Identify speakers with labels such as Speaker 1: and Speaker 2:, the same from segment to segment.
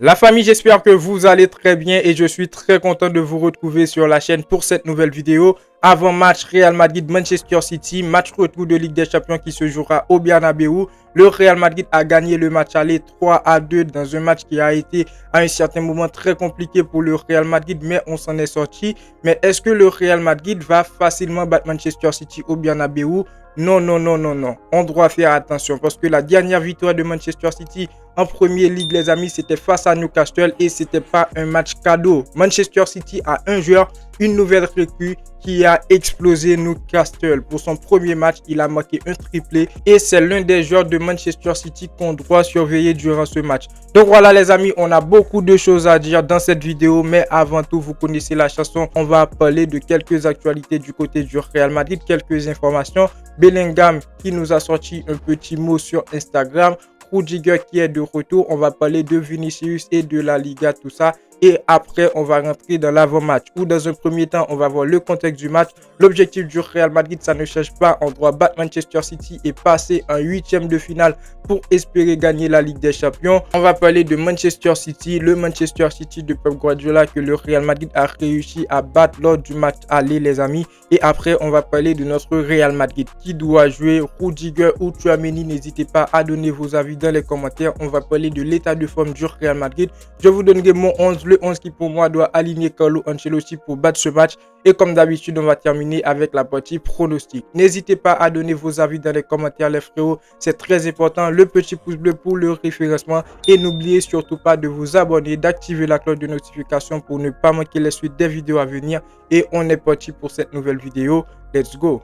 Speaker 1: La famille, j'espère que vous allez très bien et je suis très content de vous retrouver sur la chaîne pour cette nouvelle vidéo. Avant match Real Madrid-Manchester City, match retour de Ligue des Champions qui se jouera au Bernabeu. Le Real Madrid a gagné le match aller 3-2 dans un match qui a été à un certain moment très compliqué pour le Real Madrid, mais on s'en est sorti. Mais est-ce que le Real Madrid va facilement battre Manchester City au Bernabeu? Non, non, non, non, non. On doit faire attention parce que la dernière victoire de Manchester City en Premier League, les amis, c'était face à Newcastle et c'était pas un match cadeau. Manchester City a un joueur, une nouvelle recrue qui a explosé Newcastle. Pour son premier match, il a marqué un triplé et c'est l'un des joueurs de Manchester City qu'on doit surveiller durant ce match. Donc voilà les amis, on a beaucoup de choses à dire dans cette vidéo, mais avant tout, vous connaissez la chanson. On va parler de quelques actualités du côté du Real Madrid, quelques informations. Bellingham qui nous a sorti un petit mot sur Instagram. Rudiger qui est de retour. On va parler de Vinicius et de la Liga, tout ça. Et après, on va rentrer dans l'avant-match. Ou dans un premier temps, on va voir le contexte du match. L'objectif du Real Madrid, ça ne change pas. On doit battre Manchester City et passer en huitième de finale pour espérer gagner la Ligue des Champions. On va parler de Manchester City, le Manchester City de Pep Guardiola que le Real Madrid a réussi à battre lors du match aller, les amis. Et après, on va parler de notre Real Madrid qui doit jouer Rudiger ou Tchouaméni. N'hésitez pas à donner vos avis dans les commentaires. On va parler de l'état de forme du Real Madrid. Je vous donnerai mon 11, le 11 qui pour moi doit aligner Carlo Ancelotti pour battre ce match. Et comme d'habitude, on va terminer avec la partie pronostic. N'hésitez pas à donner vos avis dans les commentaires, les frérots. C'est très important. Le petit pouce bleu pour le référencement. Et n'oubliez surtout pas de vous abonner, d'activer la cloche de notification pour ne pas manquer les suites des vidéos à venir. Et on est parti pour cette nouvelle vidéo. Let's go!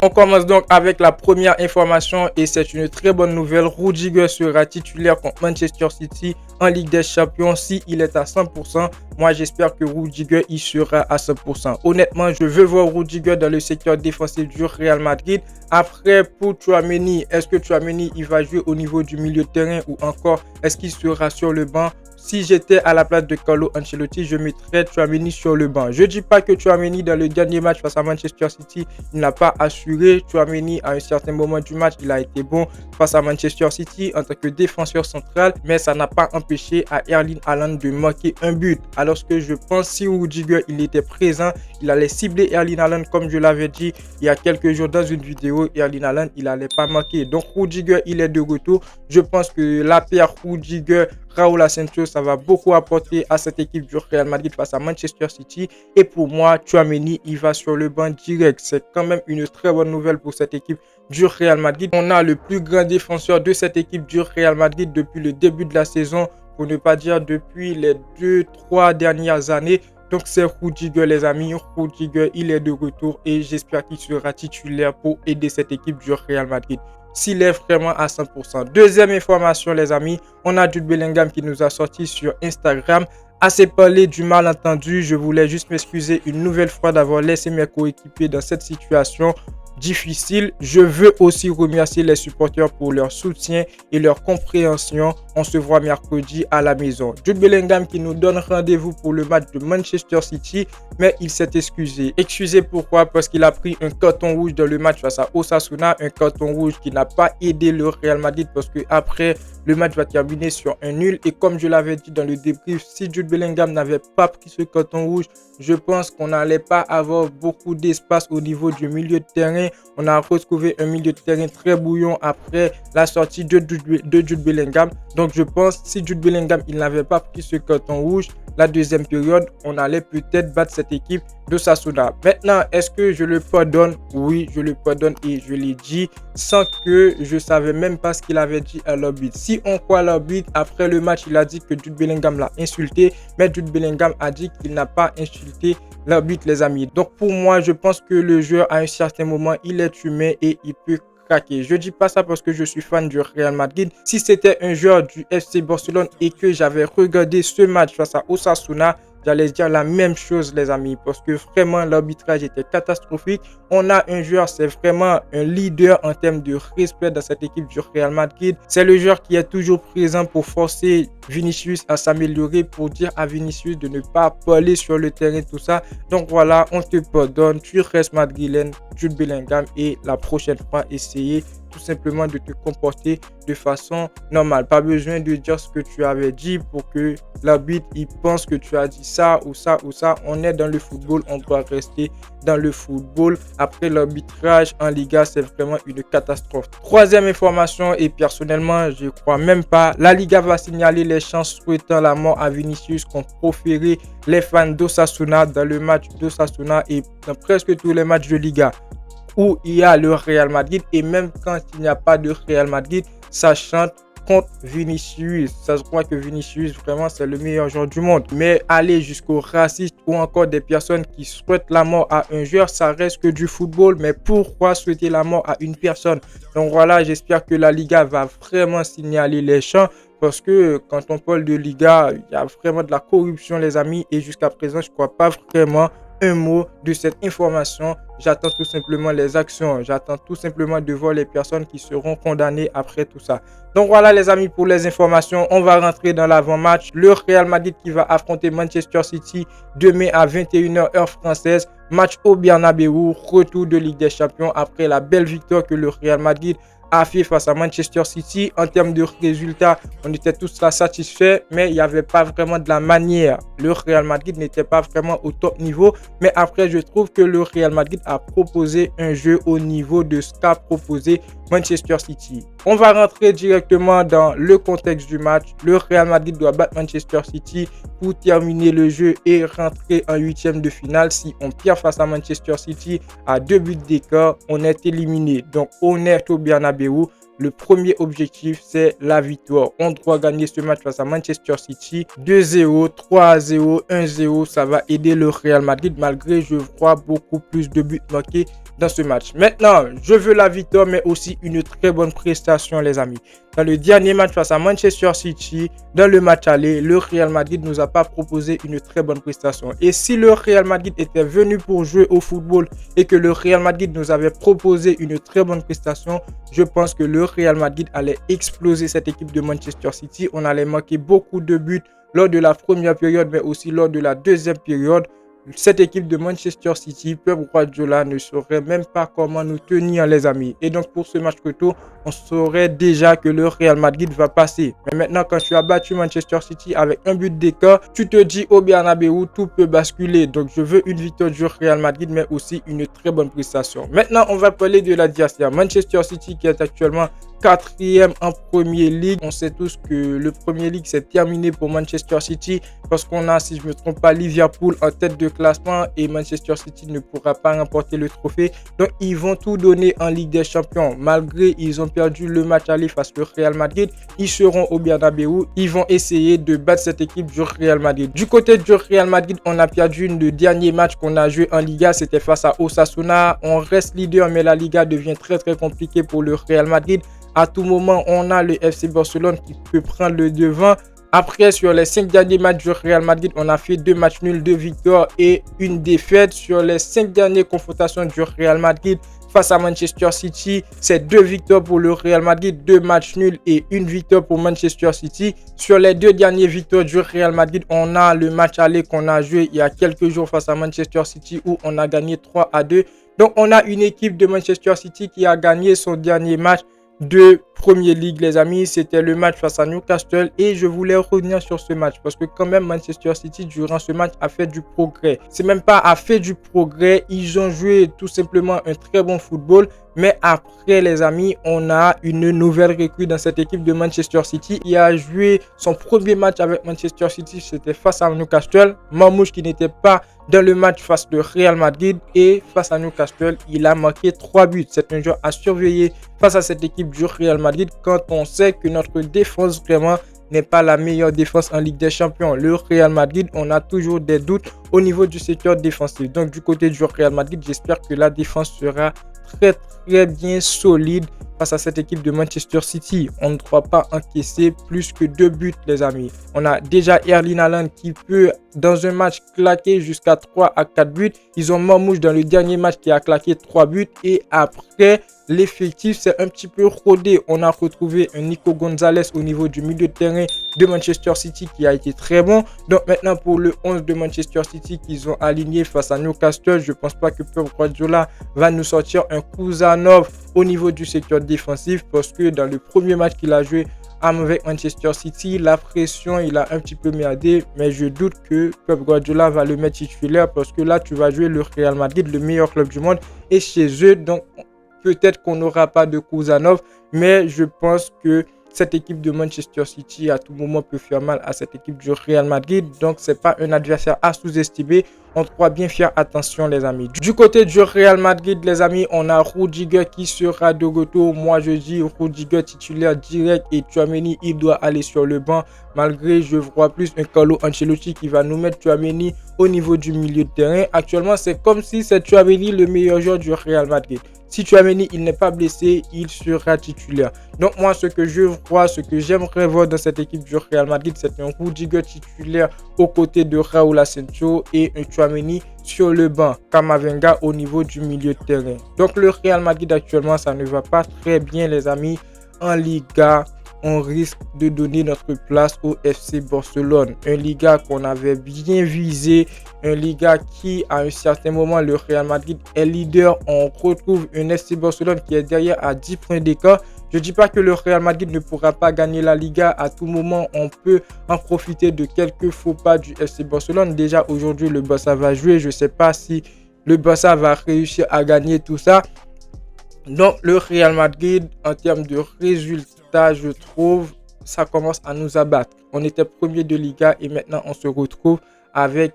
Speaker 1: On commence donc avec la première information et c'est une très bonne nouvelle. Rudiger sera titulaire contre Manchester City en Ligue des Champions si il est à 100%. Moi, j'espère que Rudiger y sera à 100%. Honnêtement, je veux voir Rudiger dans le secteur défensif du Real Madrid. Après, pour Tchouaméni, est-ce que Tchouaméni il va jouer au niveau du milieu de terrain ou encore est-ce qu'il sera sur le banc? Si j'étais à la place de Carlo Ancelotti, je mettrais Tchouaméni sur le banc. Je ne dis pas que Tchouaméni, dans le dernier match face à Manchester City, il n'a pas assuré. Tchouaméni, à un certain moment du match, il a été bon face à Manchester City en tant que défenseur central. Mais ça n'a pas empêché à Erling Haaland de marquer un but. Alors que je pense si Rudiger il était présent, il allait cibler Erling Haaland comme je l'avais dit il y a quelques jours dans une vidéo. Erling Haaland, il n'allait pas marquer. Donc Rudiger, il est de retour. Je pense que la paire Rudiger Raúl Asensio, ça va beaucoup apporter à cette équipe du Real Madrid face à Manchester City. Et pour moi, Tchouaméni, il va sur le banc direct. C'est quand même une très bonne nouvelle pour cette équipe du Real Madrid. On a le plus grand défenseur de cette équipe du Real Madrid depuis le début de la saison, pour ne pas dire depuis les 2-3 dernières années. Donc c'est Rudiger les amis, Rudiger il est de retour et j'espère qu'il sera titulaire pour aider cette équipe du Real Madrid s'il est vraiment à 100%. Deuxième information les amis, on a Jude Bellingham qui nous a sorti sur Instagram. Assez parlé du malentendu, je voulais juste m'excuser une nouvelle fois d'avoir laissé mes coéquipiers dans cette situation difficile. Je veux aussi remercier les supporters pour leur soutien et leur compréhension. On se voit mercredi à la maison. Jude Bellingham qui nous donne rendez-vous pour le match de Manchester City, mais il s'est excusé. Excusé pourquoi? Parce qu'il a pris un carton rouge dans le match face à Osasuna, un carton rouge qui n'a pas aidé le Real Madrid parce que après le match va terminer sur un nul. Et comme je l'avais dit dans le débrief, si Jude Bellingham n'avait pas pris ce carton rouge, je pense qu'on n'allait pas avoir beaucoup d'espace au niveau du milieu de terrain. On a retrouvé un milieu de terrain très bouillon après la sortie de Jude Bellingham. Donc je pense si Jude Bellingham il n'avait pas pris ce carton rouge, la deuxième période, on allait peut-être battre cette équipe de Sassuolo. Maintenant, est-ce que je le pardonne? Oui, je le pardonne et je l'ai dit sans que je savais même pas ce qu'il avait dit à l'arbitre. Si on croit l'arbitre, après le match, il a dit que Jude Bellingham l'a insulté, mais Jude Bellingham a dit qu'il n'a pas insulté l'arbitre, les amis. Donc pour moi, je pense que le joueur à un certain moment, il est humain et il peut craquer. Je dis pas ça parce que je suis fan du Real Madrid. Si c'était un joueur du FC Barcelone et que j'avais regardé ce match face à Osasuna, j'allais dire la même chose les amis parce que vraiment l'arbitrage était catastrophique. On a un joueur, c'est vraiment un leader en termes de respect dans cette équipe du Real Madrid. C'est le joueur qui est toujours présent pour forcer Vinicius à s'améliorer, pour dire à Vinicius de ne pas parler sur le terrain, tout ça. Donc voilà, on te pardonne, tu restes madrilène, Jude Bellingham, et la prochaine fois, essayez tout simplement de te comporter de façon normale. Pas besoin de dire ce que tu avais dit pour que l'arbitre il pense que tu as dit ça ou ça ou ça. On est dans le football, on doit rester dans le football. Après, l'arbitrage en Liga, c'est vraiment une catastrophe. Troisième information, et personnellement, je crois même pas, la Liga va signaler les chants souhaitant la mort à Vinicius qu'ont proféré les fans d'Osasuna dans le match d'Osasuna et dans presque tous les matchs de Liga où il y a le Real Madrid, et même quand il n'y a pas de Real Madrid, ça chante contre Vinicius. Ça se croit que Vinicius, vraiment, c'est le meilleur joueur du monde. Mais aller jusqu'au racistes ou encore des personnes qui souhaitent la mort à un joueur, ça reste que du football. Mais pourquoi souhaiter la mort à une personne? Donc voilà, j'espère que la Liga va vraiment signaler les champs. Parce que quand on parle de Liga, il y a vraiment de la corruption, les amis. Et jusqu'à présent, je ne crois pas vraiment un mot de cette information. J'attends tout simplement les actions. J'attends tout simplement de voir les personnes qui seront condamnées après tout ça. Donc voilà les amis pour les informations. On va rentrer dans l'avant-match. Le Real Madrid qui va affronter Manchester City demain à 21h heure française. Match au Bernabeu. Retour de Ligue des Champions après la belle victoire que le Real Madrid a fait face à Manchester City. En termes de résultats, on était tous là satisfaits, mais il n'y avait pas vraiment de la manière. Le Real Madrid n'était pas vraiment au top niveau, mais après, je trouve que le Real Madrid a proposé un jeu au niveau de ce qu'a proposé Manchester City. On va rentrer directement dans le contexte du match. Le Real Madrid doit battre Manchester City pour terminer le jeu et rentrer en huitième de finale. Si on perd face à Manchester City à 2 buts d'écart, on est éliminé. Donc on est au Bernabeu. Le premier objectif, c'est la victoire. On doit gagner ce match face à Manchester City. 2-0, 3-0, 1-0. Ça va aider le Real Madrid malgré, je vois, beaucoup plus de buts marqués dans ce match. Maintenant, je veux la victoire, mais aussi une très bonne prestation, les amis. Dans le dernier match face à Manchester City, dans le match aller, le Real Madrid ne nous a pas proposé une très bonne prestation. Et si le Real Madrid était venu pour jouer au football et que le Real Madrid nous avait proposé une très bonne prestation, je pense que le Real Madrid allait exploser cette équipe de Manchester City. On allait marquer beaucoup de buts lors de la première période, mais aussi lors de la deuxième période. Cette équipe de Manchester City, Pep Guardiola ne saurait même pas comment nous tenir, les amis. Et donc pour ce match retour, on saurait déjà que le Real Madrid va passer. Mais maintenant, quand tu as battu Manchester City avec un but d'écart, tu te dis au Bernabeu, tout peut basculer. Donc je veux une victoire du Real Madrid, mais aussi une très bonne prestation. Maintenant, on va parler de l'adversaire. Manchester City qui est actuellement 4e en Premier League. On sait tous que le Premier League c'est terminé pour Manchester City parce qu'on a, si je ne me trompe pas, Liverpool en tête de classement et Manchester City ne pourra pas remporter le trophée. Donc ils vont tout donner en Ligue des Champions. Malgré ils ont perdu le match aller face au Real Madrid, ils seront au Bernabeu. Ils vont essayer de battre cette équipe du Real Madrid. Du côté du Real Madrid, on a perdu le dernier match qu'on a joué en Liga, c'était face à Osasuna. On reste leader, mais la Liga devient très compliquée pour le Real Madrid. À tout moment, on a le FC Barcelone qui peut prendre le devant. Après, sur les 5 derniers matchs du Real Madrid, on a fait 2 matchs nuls, 2 victoires et une défaite. Sur les 5 dernières confrontations du Real Madrid face à Manchester City, c'est 2 victoires pour le Real Madrid, 2 matchs nuls et une victoire pour Manchester City. Sur les 2 dernières victoires du Real Madrid, on a le match aller qu'on a joué il y a quelques jours face à Manchester City où on a gagné 3-2. Donc, on a une équipe de Manchester City qui a gagné son dernier match de Premier League, les amis. C'était le match face à Newcastle et je voulais revenir sur ce match parce que quand même Manchester City durant ce match a fait du progrès. C'est même pas a fait du progrès, ils ont joué tout simplement un très bon football. Mais après, les amis, on a une nouvelle recrue dans cette équipe de Manchester City. Il a joué son premier match avec Manchester City, c'était face à Newcastle. Marmoush qui n'était pas dans le match face au Real Madrid et face à Newcastle, il a marqué 3 buts. C'est un joueur à surveiller face à cette équipe du Real Madrid quand on sait que notre défense vraiment n'est pas la meilleure défense en Ligue des Champions. Le Real Madrid, on a toujours des doutes au niveau du secteur défensif. Donc du côté du Real Madrid, j'espère que la défense sera très bien solide face à cette équipe de Manchester City. On ne doit pas encaisser plus que 2 buts, les amis. On a déjà Erling Haaland qui peut dans un match claquer jusqu'à 3 à 4 buts. Ils ont Marmoush dans le dernier match qui a claqué 3 buts et après l'effectif c'est un petit peu rodé. On a retrouvé un Nico Gonzalez au niveau du milieu de terrain de Manchester City qui a été très bon. Donc maintenant pour le 11 de Manchester City qu'ils ont aligné face à Newcastle, je pense pas que Pep Guardiola va nous sortir un Kuzanov au niveau du secteur défensif, parce que dans le premier match qu'il a joué avec Manchester City, la pression il a un petit peu merdé, mais je doute que Pep Guardiola va le mettre titulaire, parce que là tu vas jouer le Real Madrid, le meilleur club du monde, et chez eux, donc peut-être qu'on n'aura pas de Kuzanov, mais je pense que cette équipe de Manchester City à tout moment peut faire mal à cette équipe du Real Madrid. Donc c'est pas un adversaire à sous-estimer. On doit bien faire attention les amis. Du côté du Real Madrid les amis, on a Rudiger qui sera de retour. Moi je dis Rudiger titulaire direct, et Tchouaméni il doit aller sur le banc. Malgré je vois plus un Carlo Ancelotti qui va nous mettre Tchouaméni au niveau du milieu de terrain. Actuellement c'est comme si c'est Tchouaméni le meilleur joueur du Real Madrid. Si Tchouaméni il n'est pas blessé, il sera titulaire. Donc moi ce que je vois, ce que j'aimerais voir dans cette équipe du Real Madrid, c'est un Rudiger titulaire aux côtés de Raúl Asensio et un Tchouaméni sur le banc, Camavinga au niveau du milieu de terrain. Donc le Real Madrid actuellement ça ne va pas très bien les amis. En Liga, on risque de donner notre place au FC Barcelone. Un Liga qu'on avait bien visé, un Liga qui à un certain moment le Real Madrid est leader. On retrouve un FC Barcelone qui est derrière à 10 points d'écart. Je ne dis pas que le Real Madrid ne pourra pas gagner la Liga. À tout moment, on peut en profiter de quelques faux pas du FC Barcelone. Déjà aujourd'hui, le Barça va jouer. Je ne sais pas si le Barça va réussir à gagner tout ça. Donc le Real Madrid, en termes de résultats, je trouve, ça commence à nous abattre. On était premier de Liga et maintenant on se retrouve avec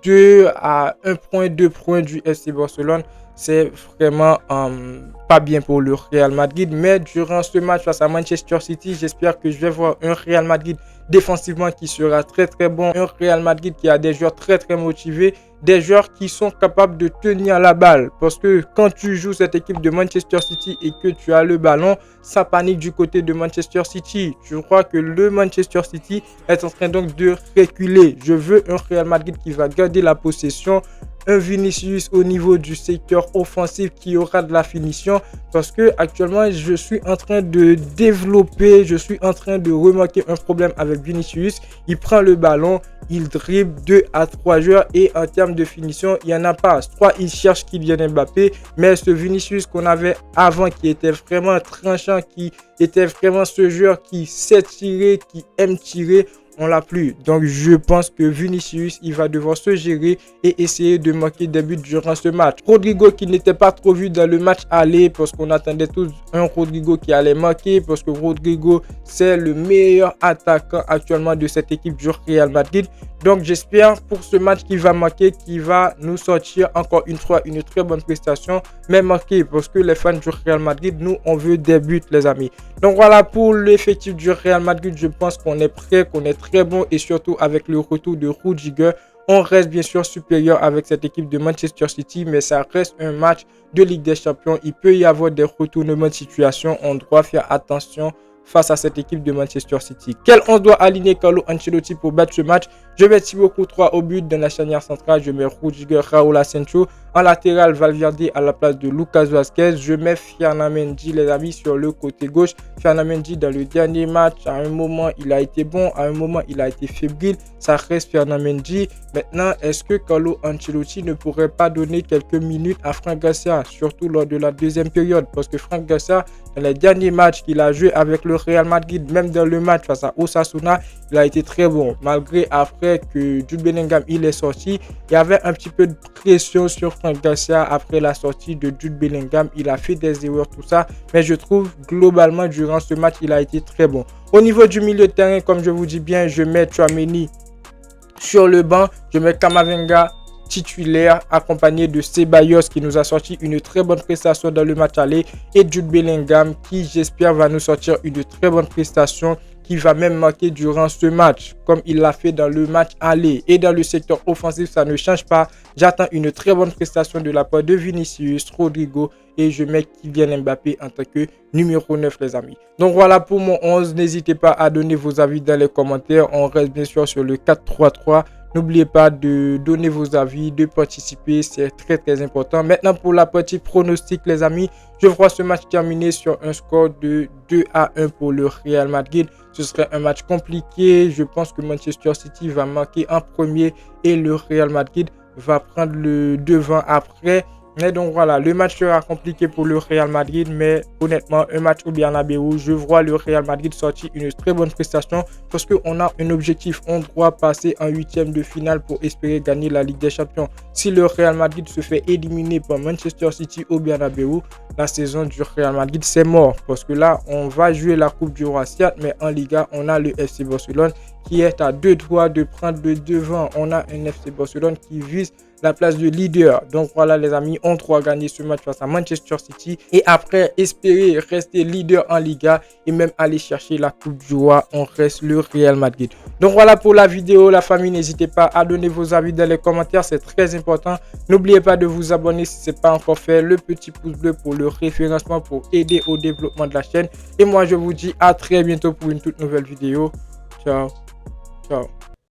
Speaker 1: 2 à 1 point, 2 points du FC Barcelone. C'est vraiment pas bien pour le Real Madrid. Mais durant ce match face à Manchester City, j'espère que je vais voir un Real Madrid défensivement qui sera très très bon. Un Real Madrid qui a des joueurs très très motivés. Des joueurs qui sont capables de tenir la balle. Parce que quand tu joues cette équipe de Manchester City et que tu as le ballon, ça panique du côté de Manchester City. Je crois que le Manchester City est en train donc de reculer. Je veux un Real Madrid qui va garder la possession. Un Vinicius au niveau du secteur offensif qui aura de la finition, parce que actuellement je suis en train de développer, je suis en train de remarquer un problème avec Vinicius. Il prend le ballon, il dribble 2 à 3 joueurs et en termes de finition, il n'y en a pas. Soit il cherche Kylian Mbappé, mais ce Vinicius qu'on avait avant qui était vraiment tranchant, qui était vraiment ce joueur qui sait tirer, qui aime tirer, on l'a plus. Donc je pense que Vinicius il va devoir se gérer et essayer de marquer des buts durant ce match. Rodrigo qui n'était pas trop vu dans le match aller, parce qu'on attendait tous un Rodrigo qui allait marquer, parce que Rodrigo c'est le meilleur attaquant actuellement de cette équipe du Real Madrid. Donc j'espère pour ce match qu'il va marquer, qu'il va nous sortir encore une fois une très bonne prestation, mais marquer, parce que les fans du Real Madrid, nous on veut des buts les amis. Donc voilà pour l'effectif du Real Madrid, je pense qu'on est prêt, qu'on est très bon, et surtout avec le retour de Rudiger, on reste bien sûr supérieur avec cette équipe de Manchester City, mais ça reste un match de Ligue des Champions. Il peut y avoir des retournements de situation, on doit faire attention face à cette équipe de Manchester City. Quel on doit aligner Carlo Ancelotti pour battre ce match? Je mets Thibaut Courtois au but. Dans la charnière centrale, je mets Rudiger, Raúl Asensio. En latéral, Valverde à la place de Lucas Vazquez. Je mets Ferland Mendy, les amis, sur le côté gauche. Ferland Mendy, dans le dernier match, à un moment, il a été bon, à un moment, il a été fébrile. Ça reste Ferland Mendy. Maintenant, est-ce que Carlo Ancelotti ne pourrait pas donner quelques minutes à Franck Garcia, surtout lors de la deuxième période? Parce que Franck Garcia, dans les derniers matchs qu'il a joué avec le Real Madrid, même dans le match face à Osasuna, il a été très bon. Malgré après que Jude Bellingham il est sorti, il y avait un petit peu de pression sur Franck Garcia après la sortie de Jude Bellingham. Il a fait des erreurs, tout ça. Mais je trouve globalement durant ce match, il a été très bon. Au niveau du milieu de terrain, comme je vous dis bien, je mets Tchouaméni sur le banc. Je mets Camavinga titulaire accompagné de Ceballos qui nous a sorti une très bonne prestation dans le match aller, et Jude Bellingham qui j'espère va nous sortir une très bonne prestation, qui va même marquer durant ce match comme il l'a fait dans le match aller. Et dans le secteur offensif, ça ne change pas. J'attends une très bonne prestation de la part de Vinicius, Rodrigo, et je mets Kylian Mbappé en tant que numéro 9 les amis. Donc voilà pour mon 11. N'hésitez pas à donner vos avis dans les commentaires. On reste bien sûr sur le 4-3-3. N'oubliez pas de donner vos avis, de participer, c'est très important. Maintenant pour la partie pronostic les amis, je vois ce match terminé sur un score de 2-1 pour le Real Madrid. Ce serait un match compliqué. Je pense que Manchester City va marquer en premier et le Real Madrid va prendre le devant après. Mais donc voilà, le match sera compliqué pour le Real Madrid, mais honnêtement, un match au Bernabéu, je vois le Real Madrid sortir une très bonne prestation parce qu'on a un objectif, on doit passer en huitième de finale pour espérer gagner la Ligue des Champions. Si le Real Madrid se fait éliminer par Manchester City au Bernabéu, la saison du Real Madrid c'est mort parce que là, on va jouer la Coupe du Roi, certes, mais en Liga, on a le FC Barcelone qui est à 2 doigts de prendre le devant. On a un FC Barcelone qui vise la place de leader. Donc voilà les amis, on doit gagner ce match face à Manchester City et après espérer rester leader en Liga et même aller chercher la Coupe du Roi. On reste le Real Madrid. Donc voilà pour la vidéo la famille, n'hésitez pas à donner vos avis dans les commentaires, c'est très important. N'oubliez pas de vous abonner si ce n'est pas encore fait, le petit pouce bleu pour le référencement pour aider au développement de la chaîne. Et moi je vous dis à très bientôt pour une toute nouvelle vidéo. Ciao. Ciao.